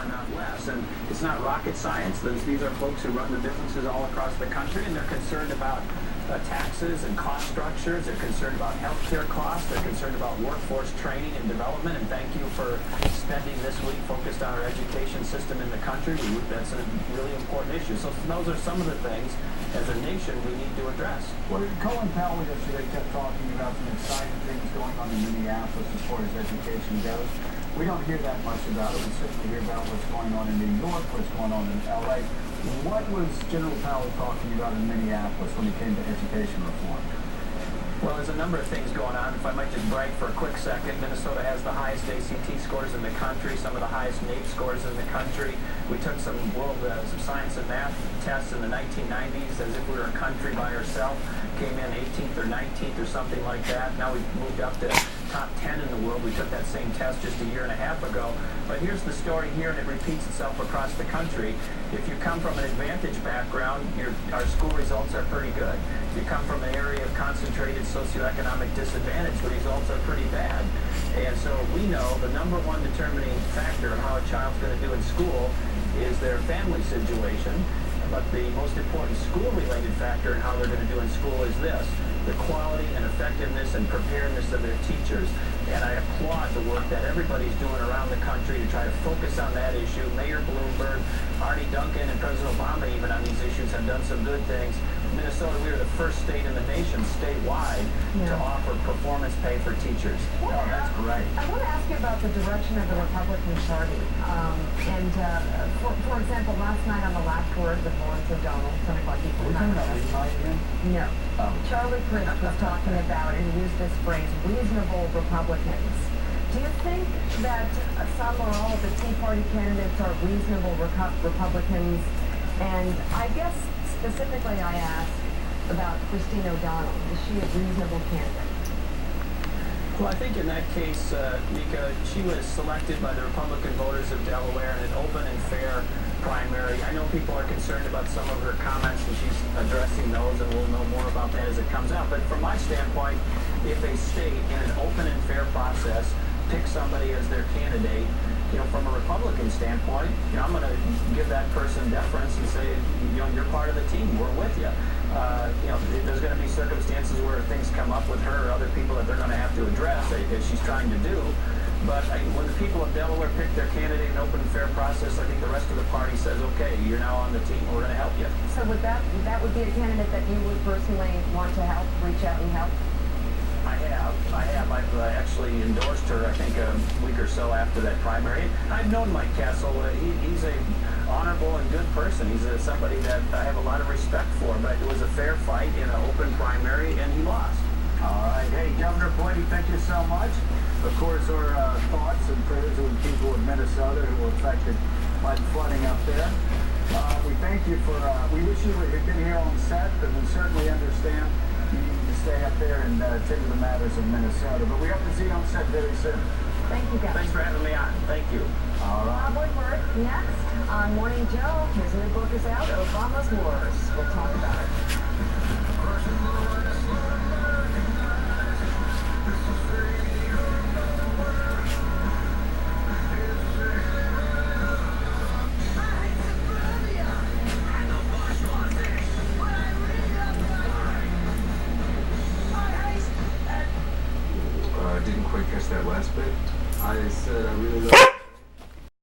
not less. And it's not rocket science. These are folks who run the businesses all across the country, and they're concerned about taxes and cost structures. They're concerned about healthcare costs. They're concerned about workforce training and development. And thank you for spending this week focused on our education system in the country. That's a really important issue. So those are some of the things as a nation we need to address. Well, Colin Powell yesterday kept talking about some exciting things going on in Minneapolis as far as education goes. We don't hear that much about it. We certainly hear about what's going on in New York, what's going on in LA. What was General Powell talking about in Minneapolis when it came to education reform? Well, there's a number of things going on. If I might just brag for a quick second, Minnesota has the highest ACT scores in the country, some of the highest NAEP scores in the country. We took some world some science and math tests in the 1990s as if we were a country by ourselves. Came in 18th or 19th or something like that. Now we've moved up to top 10 in the world. We took that same test just a year and a half ago. But here's the story here, and it repeats itself across the country. If you come from an advantaged background, our school results are pretty good. If you come from an area of concentrated socioeconomic disadvantage, the results are pretty bad. And so we know the number one determining factor of how a child's going to do in school is their family situation. But the most important school-related factor in how they're going to do in school is this: the quality and effectiveness and preparedness of their teachers. And I applaud the work that everybody's doing around the country to try to focus on that issue. Mayor Bloomberg, Artie Duncan, and President Obama even on these issues have done some good things. Minnesota, we are the first state in the nation, statewide, to offer performance pay for teachers. Oh, that's great. I want to ask you about the direction of the Republican Party. For example, last night on the last word with Lawrence O'Donnell, 10 o'clock Eastern Time. No. Oh. Charlie Crist was talking about, and he used this phrase, reasonable Republicans. Do you think that some or all of the Tea Party candidates are reasonable Republicans? And I guess specifically I asked about Christine O'Donnell. Is she a reasonable candidate? Well, I think in that case, Mika, she was selected by the Republican voters of Delaware in an open and fair primary. I know people are concerned about some of her comments, and she's addressing those, and we'll know more about that as it comes out. But from my standpoint, if a state in an open and fair process picks somebody as their candidate, from a Republican standpoint, I'm going to give that person deference and say, you're part of the team. We're with you. There's going to be circumstances where things come up with her or other people that they're going to have to address as she's trying to do. But when the people of Delaware pick their candidate in an open and fair process, I think the rest of the party says, okay, you're now on the team. We're going to help you. So that would be a candidate that you would personally want to help, reach out and help? I have. I've actually endorsed her, I think, a week or so after that primary. I've known Mike Castle. He's a honorable and good person. He's somebody that I have a lot of respect for. But it was a fair fight in an open primary, and he lost. All right. Hey, Governor Boydie, thank you so much. Of course, our thoughts and prayers with the people of Minnesota who were affected by the flooding up there. We thank you for, we wish you had been here on set, but we certainly understand you need to stay up there and tend to the matters of Minnesota. But we hope to see you on set very soon. Thank you, guys. Thanks for having me on. Thank you. All right. Bob Woodward, next on Morning Joe. His new book is out, Obama's Wars. We'll talk about it.